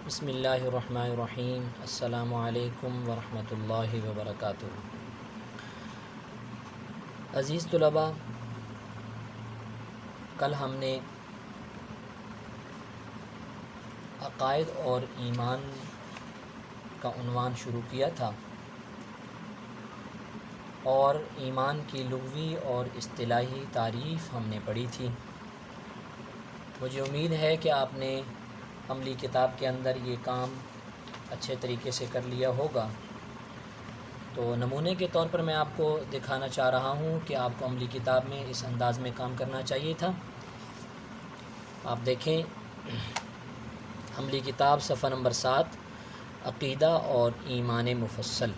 بسم اللہ الرحمن الرحیم۔ السلام علیکم ورحمۃ اللہ وبرکاتہ۔ عزیز طلباء، کل ہم نے عقائد اور ایمان کا عنوان شروع کیا تھا اور ایمان کی لغوی اور اصطلاحی تعریف ہم نے پڑھی تھی۔ مجھے امید ہے کہ آپ نے عملی کتاب کے اندر یہ کام اچھے طریقے سے کر لیا ہوگا۔ تو نمونے کے طور پر میں آپ کو دکھانا چاہ رہا ہوں کہ آپ کو عملی کتاب میں اس انداز میں کام کرنا چاہیے تھا۔ آپ دیکھیں عملی کتاب صفحہ نمبر 7، عقیدہ اور ایمان مفصل۔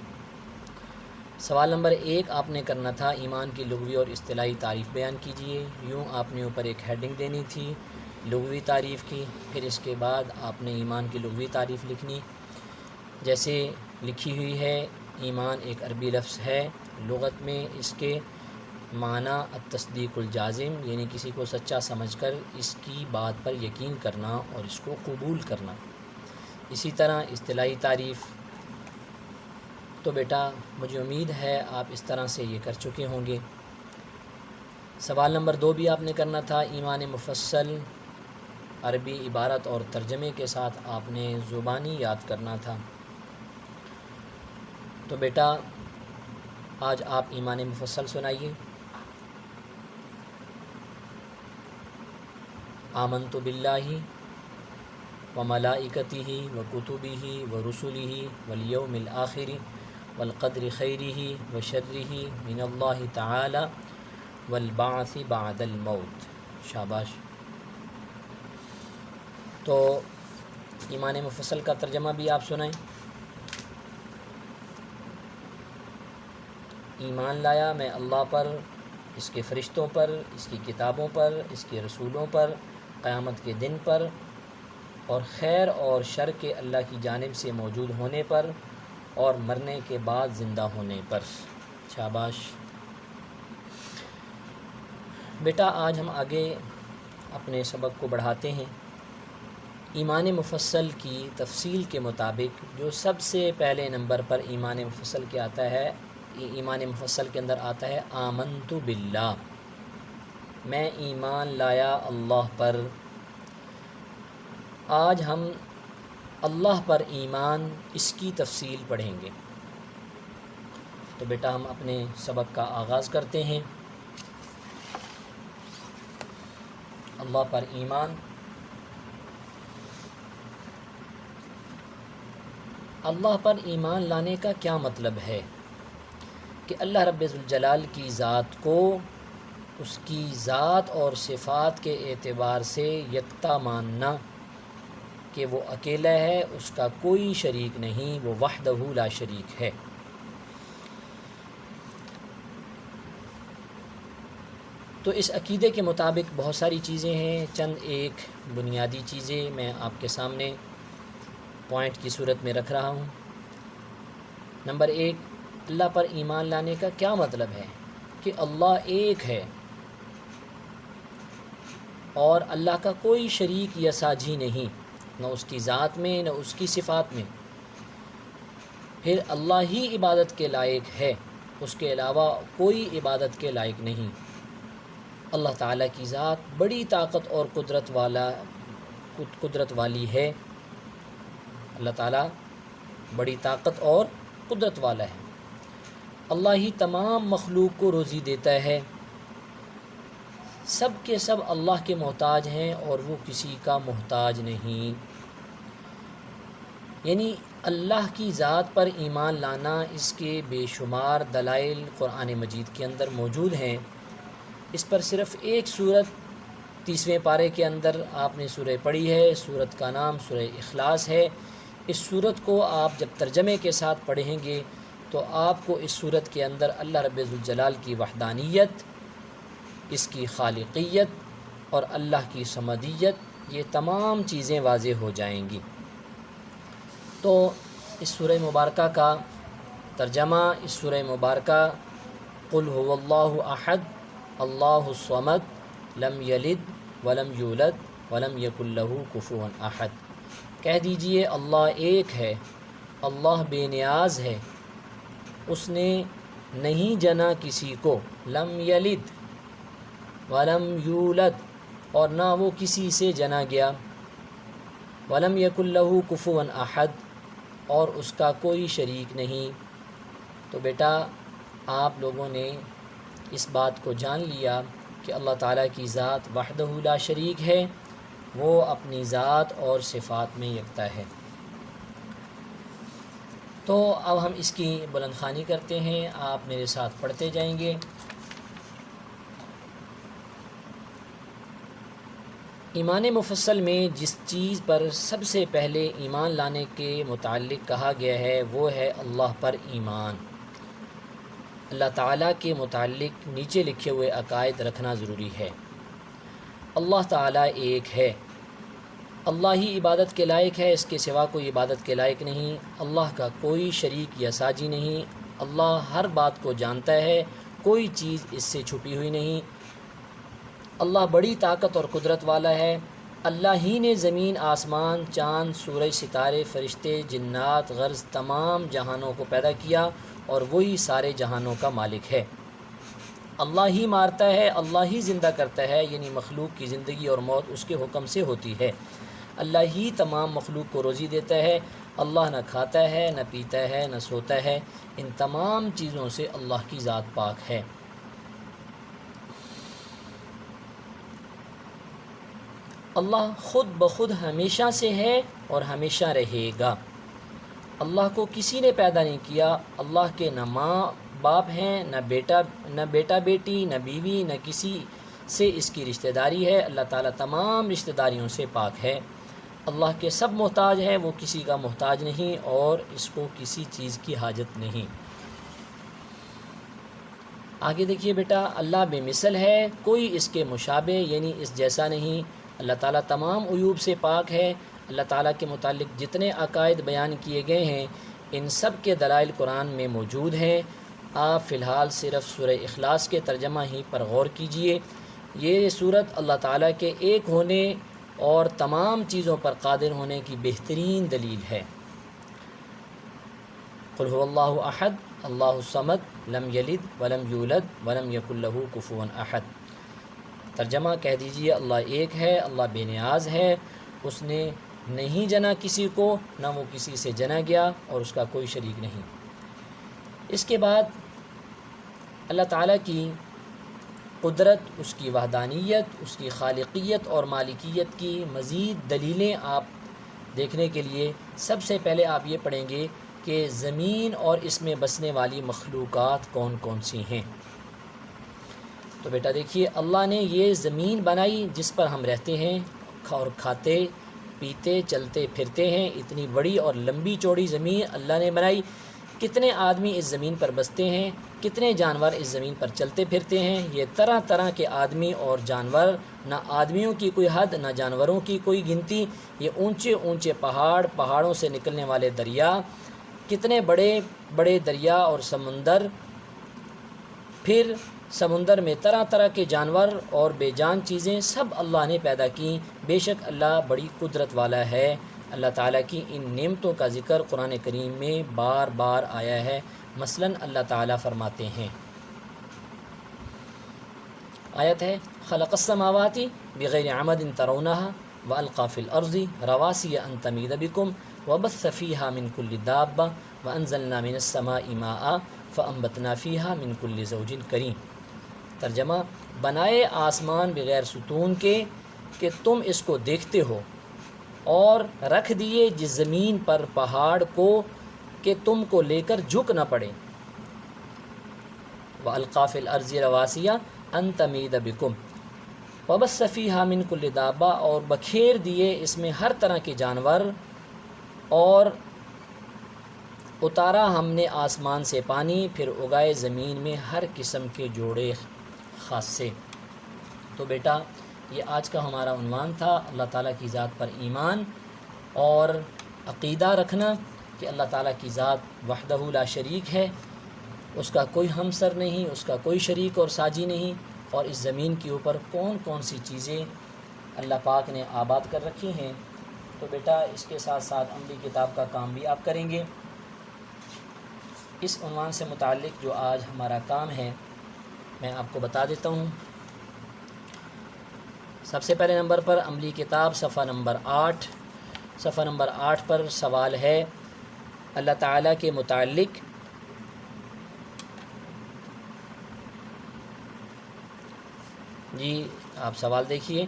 سوال نمبر 1 آپ نے کرنا تھا، ایمان کی لغوی اور اصطلاحی تعریف بیان کیجیے۔ یوں آپ نے اوپر ایک ہیڈنگ دینی تھی لغوی تعریف کی، پھر اس کے بعد آپ نے ایمان کی لغوی تعریف لکھنی، جیسے لکھی ہوئی ہے۔ ایمان ایک عربی لفظ ہے، لغت میں اس کے معنی التصدیق الجازم، یعنی کسی کو سچا سمجھ کر اس کی بات پر یقین کرنا اور اس کو قبول کرنا۔ اسی طرح اصطلاحی تعریف، تو بیٹا مجھے امید ہے آپ اس طرح سے یہ کر چکے ہوں گے۔ سوال نمبر 2 بھی آپ نے کرنا تھا، ایمان مفصل عربی عبارت اور ترجمے کے ساتھ آپ نے زبانی یاد کرنا تھا۔ تو بیٹا آج آپ ایمان مفصل سنائیے۔ آمنت باللہ وملائکتہ وکتبہ ورسلہ والیوم الآخر والقدر خیرہ وشرہ من اللہ تعالی والبعث بعد الموت۔ شاباش۔ تو ایمان مفصل کا ترجمہ بھی آپ سنائیں۔ ایمان لایا میں اللہ پر، اس کے فرشتوں پر، اس کی کتابوں پر، اس کے رسولوں پر، قیامت کے دن پر، اور خیر اور شر کے اللہ کی جانب سے موجود ہونے پر، اور مرنے کے بعد زندہ ہونے پر۔ شاباش بیٹا، آج ہم آگے اپنے سبق کو بڑھاتے ہیں۔ ایمان مفصل کی تفصیل کے مطابق جو سب سے پہلے نمبر پر ایمان مفصل کے آتا ہے، ایمان مفصل کے اندر آتا ہے آمنت باللہ، میں ایمان لایا اللہ پر۔ آج ہم اللہ پر ایمان، اس کی تفصیل پڑھیں گے۔ تو بیٹا ہم اپنے سبق کا آغاز کرتے ہیں۔ اللہ پر ایمان۔ اللہ پر ایمان لانے کا کیا مطلب ہے؟ کہ اللہ رب ذوالجلال کی ذات کو اس کی ذات اور صفات کے اعتبار سے یکتا ماننا کہ وہ اکیلا ہے، اس کا کوئی شریک نہیں، وہ وحدہ لا شریک ہے۔ تو اس عقیدے کے مطابق بہت ساری چیزیں ہیں، چند ایک بنیادی چیزیں میں آپ کے سامنے پوائنٹ کی صورت میں رکھ رہا ہوں۔ نمبر 1، اللہ پر ایمان لانے کا کیا مطلب ہے؟ کہ اللہ ایک ہے اور اللہ کا کوئی شریک یا ساجھی نہیں، نہ اس کی ذات میں نہ اس کی صفات میں۔ پھر اللہ ہی عبادت کے لائق ہے، اس کے علاوہ کوئی عبادت کے لائق نہیں۔ اللہ تعالیٰ کی ذات بڑی طاقت اور قدرت والی ہے۔ اللہ تعالیٰ بڑی طاقت اور قدرت والا ہے۔ اللہ ہی تمام مخلوق کو روزی دیتا ہے۔ سب کے سب اللہ کے محتاج ہیں اور وہ کسی کا محتاج نہیں۔ یعنی اللہ کی ذات پر ایمان لانا، اس کے بے شمار دلائل قرآن مجید کے اندر موجود ہیں۔ اس پر صرف ایک سورت 30ویں پارے کے اندر آپ نے سورہ پڑھی ہے، سورت کا نام سورہ اخلاص ہے۔ اس سورت کو آپ جب ترجمے کے ساتھ پڑھیں گے تو آپ کو اس سورت کے اندر اللہ رب ذوالجلال کی وحدانیت، اس کی خالقیت اور اللہ کی صمدیت، یہ تمام چیزیں واضح ہو جائیں گی۔ تو اس سورہ مبارکہ کا ترجمہ، اس سورہ مبارکہ قل هو اللہ احد اللہ الصمد لم یلد ولم یولد ولم یکن لہ کفوا احد، کہہ دیجئے اللہ ایک ہے، اللہ بے نیاز ہے، اس نے نہیں جنا کسی کو، لم یلد ولم یولد، اور نہ وہ کسی سے جنا گیا، ولم یکن لہ کفوا احد، اور اس کا کوئی شریک نہیں۔ تو بیٹا آپ لوگوں نے اس بات کو جان لیا کہ اللہ تعالیٰ کی ذات وحدہ لا شریک ہے، وہ اپنی ذات اور صفات میں یکتا ہے۔ تو اب ہم اس کی بلند خوانی کرتے ہیں، آپ میرے ساتھ پڑھتے جائیں گے۔ ایمان مفصل میں جس چیز پر سب سے پہلے ایمان لانے کے متعلق کہا گیا ہے وہ ہے اللہ پر ایمان۔ اللہ تعالیٰ کے متعلق نیچے لکھے ہوئے عقائد رکھنا ضروری ہے۔ اللہ تعالیٰ ایک ہے، اللہ ہی عبادت کے لائق ہے، اس کے سوا کوئی عبادت کے لائق نہیں، اللہ کا کوئی شریک یا ساجی نہیں، اللہ ہر بات کو جانتا ہے، کوئی چیز اس سے چھپی ہوئی نہیں، اللہ بڑی طاقت اور قدرت والا ہے، اللہ ہی نے زمین، آسمان، چاند، سورج، ستارے، فرشتے، جنات غرض تمام جہانوں کو پیدا کیا اور وہی سارے جہانوں کا مالک ہے۔ اللہ ہی مارتا ہے، اللہ ہی زندہ کرتا ہے، یعنی مخلوق کی زندگی اور موت اس کے حکم سے ہوتی ہے۔ اللہ ہی تمام مخلوق کو روزی دیتا ہے، اللہ نہ کھاتا ہے، نہ پیتا ہے، نہ سوتا ہے، ان تمام چیزوں سے اللہ کی ذات پاک ہے۔ اللہ خود بخود ہمیشہ سے ہے اور ہمیشہ رہے گا۔ اللہ کو کسی نے پیدا نہیں کیا، اللہ کے نہ ماں باپ ہیں، نہ بیٹا بیٹی، نہ بیوی، نہ کسی سے اس کی رشتہ داری ہے، اللہ تعالیٰ تمام رشتہ داریوں سے پاک ہے۔ اللہ کے سب محتاج ہے، وہ کسی کا محتاج نہیں اور اس کو کسی چیز کی حاجت نہیں۔ آگے دیکھیے بیٹا، اللہ بے مثل ہے، کوئی اس کے مشابہ یعنی اس جیسا نہیں، اللہ تعالیٰ تمام عیوب سے پاک ہے۔ اللہ تعالیٰ کے متعلق جتنے عقائد بیان کیے گئے ہیں ان سب کے دلائل قرآن میں موجود ہیں۔ آپ فی الحال صرف سورہ اخلاص کے ترجمہ ہی پر غور کیجئے۔ یہ صورت اللہ تعالیٰ کے ایک ہونے اور تمام چیزوں پر قادر ہونے کی بہترین دلیل ہے۔ قل هو اللہ احد اللہ الصمد لم یلد ولم یولد ولم یکن لہ کفوا احد۔ ترجمہ کہہ دیجئے اللہ ایک ہے، اللہ بے نیاز ہے، اس نے نہیں جنا کسی کو، نہ وہ کسی سے جنا گیا اور اس کا کوئی شریک نہیں۔ اس کے بعد اللہ تعالیٰ کی قدرت، اس کی وحدانیت، اس کی خالقیت اور مالکیت کی مزید دلیلیں آپ دیکھنے کے لیے سب سے پہلے آپ یہ پڑھیں گے کہ زمین اور اس میں بسنے والی مخلوقات کون کون سی ہیں۔ تو بیٹا دیکھیے، اللہ نے یہ زمین بنائی جس پر ہم رہتے ہیں اور کھاتے پیتے چلتے پھرتے ہیں، اتنی بڑی اور لمبی چوڑی زمین اللہ نے بنائی۔ کتنے آدمی اس زمین پر بستے ہیں، کتنے جانور اس زمین پر چلتے پھرتے ہیں، یہ طرح طرح کے آدمی اور جانور، نہ آدمیوں کی کوئی حد نہ جانوروں کی کوئی گنتی، یہ اونچے اونچے پہاڑوں سے نکلنے والے دریا، کتنے بڑے بڑے دریا اور سمندر، پھر سمندر میں طرح طرح کے جانور اور بے جان چیزیں سب اللہ نے پیدا کی۔ بے شک اللہ بڑی قدرت والا ہے۔ اللہ تعالیٰ کی ان نعمتوں کا ذکر قرآن کریم میں بار بار آیا ہے۔ مثلاً اللہ تعالیٰ فرماتے ہیں، آیت ہے، خلق السماوات بغیر عمد ترونها والقى في الارض رواسي ان تميد بكم وبث فيها من كل دابة وانزلنا من السماء ماء فانبتنا فيها من كل زوج كريم۔ ترجمہ، بنائے آسمان بغیر ستون کے کہ تم اس کو دیکھتے ہو، اور رکھ دیے جس زمین پر پہاڑ کو کہ تم کو لے کر جھک نہ پڑے۔ وَأَلْقَى فِي الْأَرْضِ رَوَاسِيَ أَن تَمِيدَ بِكُمْ وَبَثَّ فِيهَا مِن كُلِّ دَابَّةٍ، اور بکھیر دیے اس میں ہر طرح کے جانور، اور اتارا ہم نے آسمان سے پانی، پھر اگائے زمین میں ہر قسم کے جوڑے خاصے۔ تو بیٹا یہ آج کا ہمارا عنوان تھا، اللہ تعالیٰ کی ذات پر ایمان اور عقیدہ رکھنا کہ اللہ تعالیٰ کی ذات وحدہ لا شریک ہے، اس کا کوئی ہمسر نہیں، اس کا کوئی شریک اور ساجی نہیں، اور اس زمین کے اوپر کون کون سی چیزیں اللہ پاک نے آباد کر رکھی ہیں تو بیٹا اس کے ساتھ ساتھ عملی کتاب کا کام بھی آپ کریں گے۔ اس عنوان سے متعلق جو آج ہمارا کام ہے میں آپ کو بتا دیتا ہوں۔ سب سے پہلے نمبر پر عملی کتاب صفحہ نمبر 8، صفحہ نمبر 8 پر سوال ہے اللہ تعالیٰ کے متعلق جی آپ سوال دیکھیے،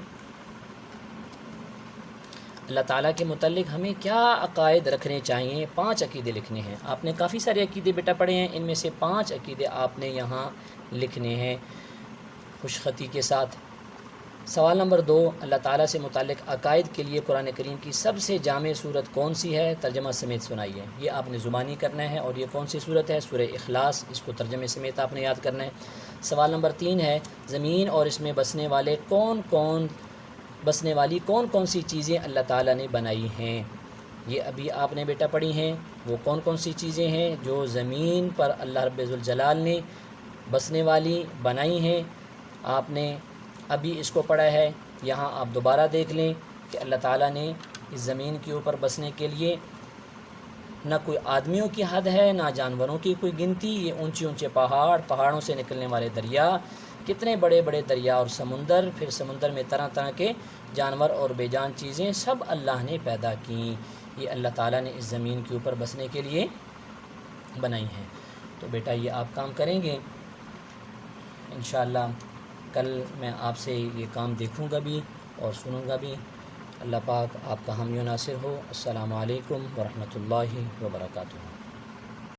اللہ تعالیٰ کے متعلق ہمیں کیا عقائد رکھنے چاہیے؟ 5 عقیدے لکھنے ہیں۔ آپ نے کافی سارے عقیدے بیٹا پڑھے ہیں، ان میں سے 5 عقیدے آپ نے یہاں لکھنے ہیں خوش خطی کے ساتھ۔ سوال نمبر 2، اللہ تعالیٰ سے متعلق عقائد کے لیے قرآن کریم کی سب سے جامع صورت کون سی ہے؟ ترجمہ سمیت سنائیے۔ یہ آپ نے زبانی کرنا ہے، اور یہ کون سی صورت ہے؟ سورہ اخلاص، اس کو ترجمے سمیت آپ نے یاد کرنا ہے۔ سوال نمبر 3 ہے زمین اور اس میں بسنے والی کون کون سی چیزیں اللہ تعالیٰ نے بنائی ہیں؟ یہ ابھی آپ نے بیٹا پڑھی ہیں، وہ کون کون سی چیزیں ہیں جو زمین پر اللہ رب ذوالجلال نے بسنے والی بنائی ہیں؟ آپ نے ابھی اس کو پڑھا ہے، یہاں آپ دوبارہ دیکھ لیں کہ اللہ تعالیٰ نے اس زمین کے اوپر بسنے کے لیے نہ کوئی آدمیوں کی حد ہے، نہ جانوروں کی کوئی گنتی۔ یہ اونچے اونچے پہاڑوں سے نکلنے والے دریا، کتنے بڑے بڑے دریا اور سمندر، پھر سمندر میں طرح طرح کے جانور اور بے جان چیزیں سب اللہ نے پیدا کیں۔ یہ اللہ تعالیٰ نے اس زمین کے اوپر بسنے کے لیے بنائی ہیں۔ تو بیٹا یہ آپ کام کریں گے انشاءاللہ۔ کل میں آپ سے یہ کام دیکھوں گا بھی اور سنوں گا بھی۔ اللہ پاک آپ کا حامی و ناصر ہو۔ السلام علیکم ورحمۃ اللہ وبرکاتہ۔